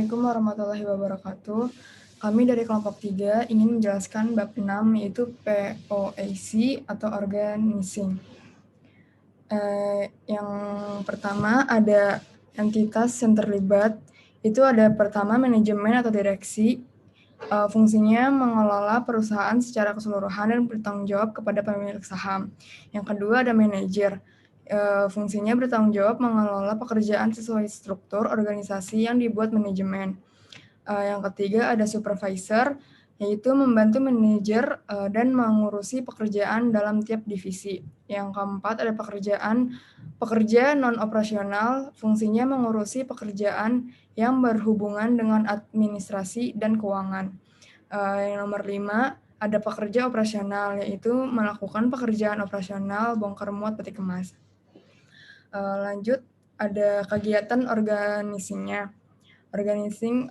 Assalamualaikum warahmatullahi wabarakatuh. Kami dari kelompok 3 ingin menjelaskan bab 6 yaitu POAC atau organizing. Yang pertama ada entitas yang terlibat, itu ada pertama manajemen atau direksi, fungsinya mengelola perusahaan secara keseluruhan dan bertanggung jawab kepada pemilik saham. Yang kedua ada manajer, fungsinya bertanggung jawab mengelola pekerjaan sesuai struktur organisasi yang dibuat manajemen. Yang ketiga ada supervisor, yaitu membantu manajer dan mengurusi pekerjaan dalam tiap divisi. Yang keempat ada pekerja non-operasional, fungsinya mengurusi pekerjaan yang berhubungan dengan administrasi dan keuangan. Yang nomor 5 ada pekerja operasional, yaitu melakukan pekerjaan operasional bongkar muat peti kemas. Lanjut ada kegiatan organizingnya. Organizing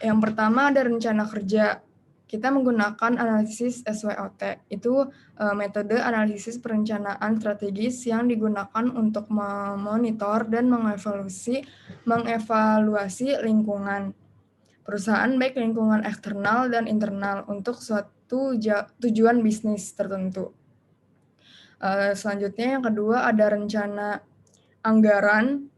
yang pertama ada rencana kerja. Kita menggunakan analisis SWOT. Itu metode analisis perencanaan strategis yang digunakan untuk memonitor dan mengevaluasi lingkungan perusahaan, baik lingkungan eksternal dan internal untuk suatu tujuan bisnis tertentu. Selanjutnya yang kedua ada rencana anggaran.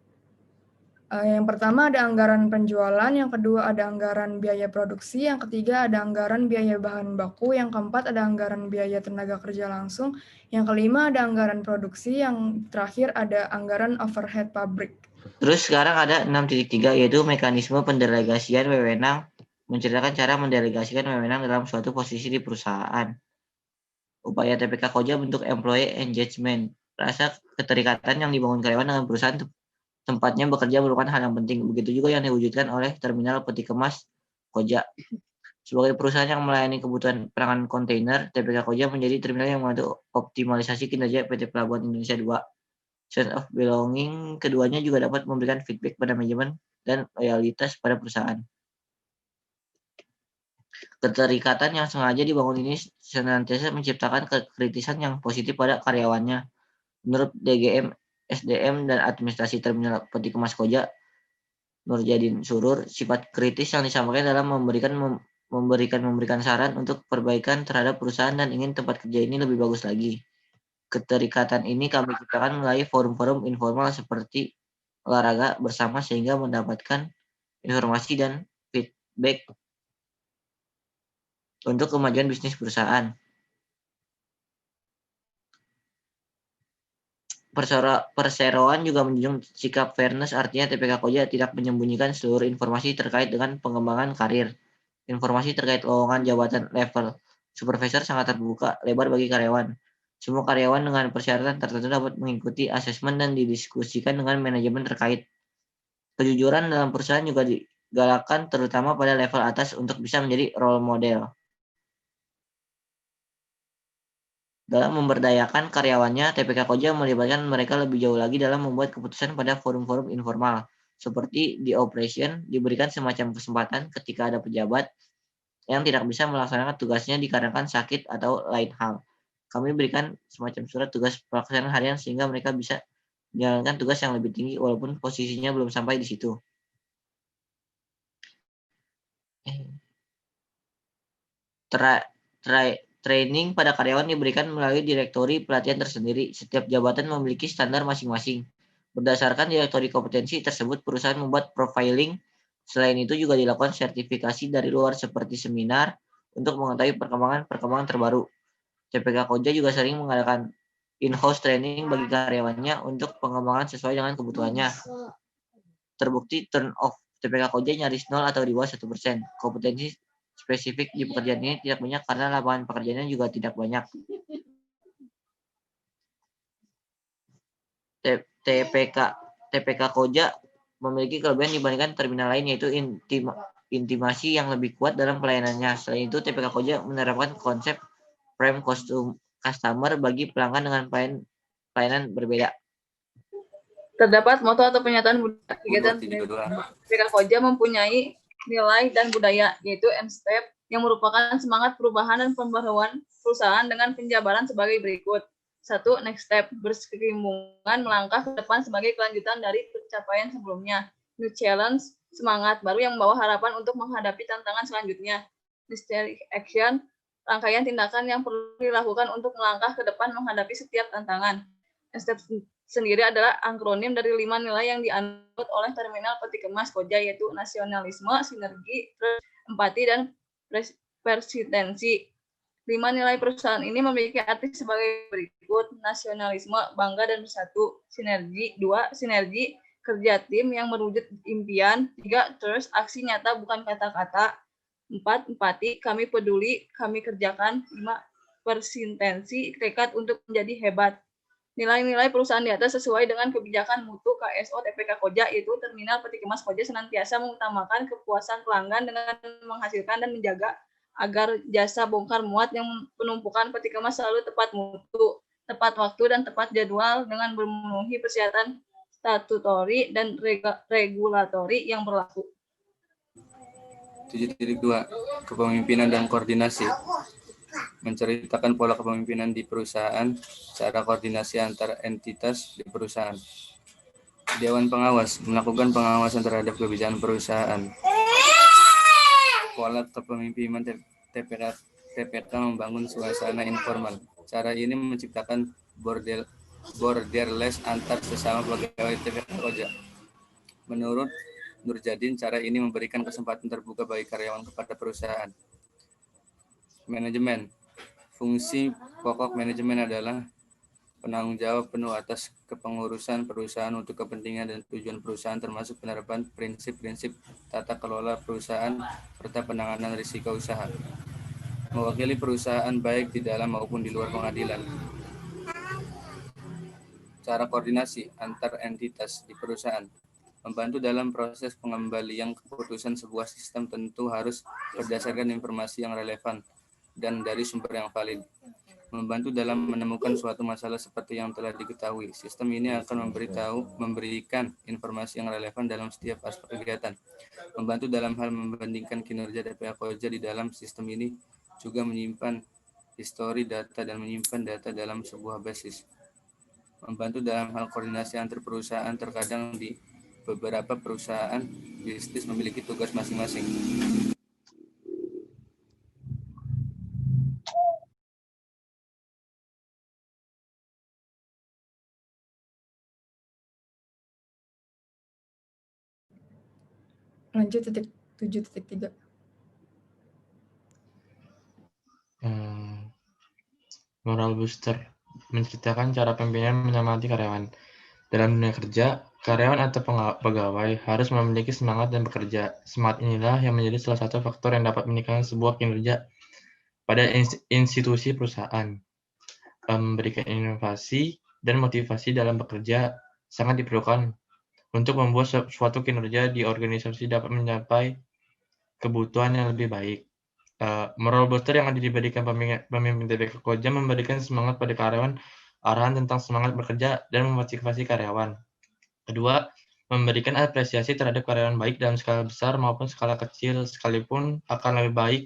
Yang pertama ada anggaran penjualan, yang kedua ada anggaran biaya produksi, yang ketiga ada anggaran biaya bahan baku, yang keempat ada anggaran biaya tenaga kerja langsung, yang kelima ada anggaran produksi, yang terakhir ada anggaran overhead pabrik. Terus sekarang ada 6.3 yaitu mekanisme pendelegasian wewenang, menceritakan cara mendelegasikan wewenang dalam suatu posisi di perusahaan. Upaya TPK Koja bentuk employee engagement, rasa keterikatan yang dibangun karyawan dengan perusahaan tempatnya bekerja merupakan hal yang penting. Begitu juga yang diwujudkan oleh terminal peti kemas Koja. Sebagai perusahaan yang melayani kebutuhan penanganan kontainer, TPK Koja menjadi terminal yang membantu optimalisasi kinerja PT Pelabuhan Indonesia 2. Sense of belonging keduanya juga dapat memberikan feedback pada manajemen dan loyalitas pada perusahaan. Keterikatan yang sengaja dibangun ini senantiasa menciptakan kekritisan yang positif pada karyawannya. Menurut DGM, SDM, dan Administrasi Terminal Peti Kemas Koja, Nurjadin Surur, sifat kritis yang disampaikan dalam memberikan saran untuk perbaikan terhadap perusahaan dan ingin tempat kerja ini lebih bagus lagi. Keterikatan ini kami ciptakan melalui forum-forum informal seperti olahraga bersama sehingga mendapatkan informasi dan feedback untuk kemajuan bisnis perusahaan. Perseroan juga menjunjung sikap fairness, artinya TPK Koja tidak menyembunyikan seluruh informasi terkait dengan pengembangan karir. Informasi terkait lowongan jabatan level supervisor sangat terbuka lebar bagi karyawan. Semua karyawan dengan persyaratan tertentu dapat mengikuti asesmen dan didiskusikan dengan manajemen terkait. Kejujuran dalam perusahaan juga digalakkan terutama pada level atas untuk bisa menjadi role model. Dalam memberdayakan karyawannya, TPK Koja melibatkan mereka lebih jauh lagi dalam membuat keputusan pada forum-forum informal. Seperti di operation, diberikan semacam kesempatan ketika ada pejabat yang tidak bisa melaksanakan tugasnya dikarenakan sakit atau lain hal. Kami berikan semacam surat tugas pelaksanaan harian sehingga mereka bisa menjalankan tugas yang lebih tinggi walaupun posisinya belum sampai di situ. Training pada karyawan diberikan melalui direktori pelatihan tersendiri. Setiap jabatan memiliki standar masing-masing. Berdasarkan direktori kompetensi tersebut, perusahaan membuat profiling. Selain itu juga dilakukan sertifikasi dari luar seperti seminar untuk mengetahui perkembangan terbaru. TPK Koja juga sering mengadakan in-house training bagi karyawannya untuk pengembangan sesuai dengan kebutuhannya. Terbukti turn off TPK Koja nyaris 0 atau di bawah 1%. Kompetensi spesifik di pekerjaan ini tidak banyak karena lapangan pekerjaannya juga tidak banyak. TPK Koja memiliki kelebihan dibandingkan terminal lain, yaitu intimasi yang lebih kuat dalam pelayanannya. Selain itu, TPK Koja menerapkan konsep prime customer bagi pelanggan dengan pelayanan berbeda. Terdapat moto atau pernyataan budaya kegiatan TPK Koja mempunyai nilai dan budaya, yaitu M-Step, yang merupakan semangat perubahan dan pembaharuan perusahaan dengan penjabaran sebagai berikut. 1. Next step, berkesinambungan melangkah ke depan sebagai kelanjutan dari pencapaian sebelumnya. new challenge, semangat baru yang membawa harapan untuk menghadapi tantangan selanjutnya. Mysteric action, rangkaian tindakan yang perlu dilakukan untuk melangkah ke depan menghadapi setiap tantangan. Step sendiri adalah akronim dari 5 nilai yang dianut oleh Terminal Peti Kemas Koja, yaitu nasionalisme, sinergi, empati, dan persistensi. 5 nilai perusahaan ini memiliki arti sebagai berikut: nasionalisme, bangga dan bersatu; sinergi, 2, sinergi, kerja tim yang merwujud impian; 3, trust, aksi nyata bukan kata-kata; 4, empati, kami peduli, kami kerjakan; 5, persistensi, tekad untuk menjadi hebat. Nilai-nilai perusahaan di atas sesuai dengan kebijakan mutu KSO TPK Koja, yaitu Terminal Peti Kemas Koja senantiasa mengutamakan kepuasan pelanggan dengan menghasilkan dan menjaga agar jasa bongkar muat yang penumpukan peti kemas selalu tepat mutu, tepat waktu, dan tepat jadwal dengan memenuhi persyaratan statutori dan regulatori yang berlaku. 7.2 Kepemimpinan dan koordinasi. Menceritakan pola kepemimpinan di perusahaan, cara koordinasi antar entitas di perusahaan. Dewan Pengawas melakukan pengawasan terhadap kebijakan perusahaan. Pola kepemimpinan TPK membangun suasana informal. Cara ini menciptakan borderless antar sesama pegawai TPK Koja. Menurut Nurjadin, cara ini memberikan kesempatan terbuka bagi karyawan kepada perusahaan. Manajemen. Fungsi pokok manajemen adalah penanggung jawab penuh atas kepengurusan perusahaan untuk kepentingan dan tujuan perusahaan, termasuk penerapan prinsip-prinsip tata kelola perusahaan serta penanganan risiko usaha. Mewakili perusahaan baik di dalam maupun di luar pengadilan. Cara koordinasi antar entitas di perusahaan. Membantu dalam proses pengembalian keputusan sebuah sistem tentu harus berdasarkan informasi yang relevan dan dari sumber yang valid. Membantu dalam menemukan suatu masalah seperti yang telah diketahui. Sistem ini akan memberikan informasi yang relevan dalam setiap aspek kegiatan. Membantu dalam hal membandingkan kinerja TPK Koja di dalam sistem ini, juga menyimpan histori data dan menyimpan data dalam sebuah basis. Membantu dalam hal koordinasi antar perusahaan. Terkadang di beberapa perusahaan bisnis memiliki tugas masing-masing. Lanjut 7.3. Moral booster. Menceritakan cara pimpinan menyemangati karyawan. Dalam dunia kerja, karyawan atau pegawai harus memiliki semangat dan bekerja. Semangat inilah yang menjadi salah satu faktor yang dapat meningkatkan sebuah kinerja pada institusi perusahaan. Memberikan inovasi dan motivasi dalam bekerja sangat diperlukan untuk membuat suatu kinerja di organisasi dapat mencapai kebutuhan yang lebih baik. Moral booster yang diberikan pemimpin TPK Koja memberikan semangat pada karyawan, arahan tentang semangat bekerja dan memotivasi karyawan. Kedua, memberikan apresiasi terhadap karyawan baik dalam skala besar maupun skala kecil sekalipun akan lebih baik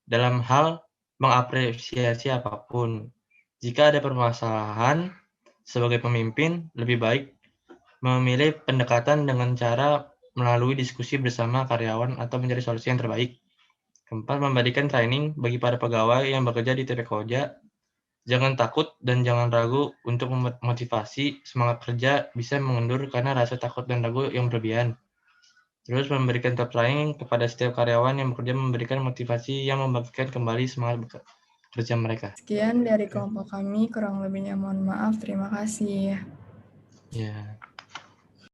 dalam hal mengapresiasi apapun. Jika ada permasalahan, sebagai pemimpin lebih baik memilih pendekatan dengan cara melalui diskusi bersama karyawan atau mencari solusi yang terbaik. Keempat, memberikan training bagi para pegawai yang bekerja di TPK Koja. Jangan takut dan jangan ragu untuk memotivasi. Semangat kerja bisa mengundur karena rasa takut dan ragu yang berlebihan. Terus memberikan top training kepada setiap karyawan yang bekerja, memberikan motivasi yang membangkitkan kembali semangat kerja mereka. Sekian dari kelompok kami, kurang lebihnya mohon maaf. Terima kasih. Ya.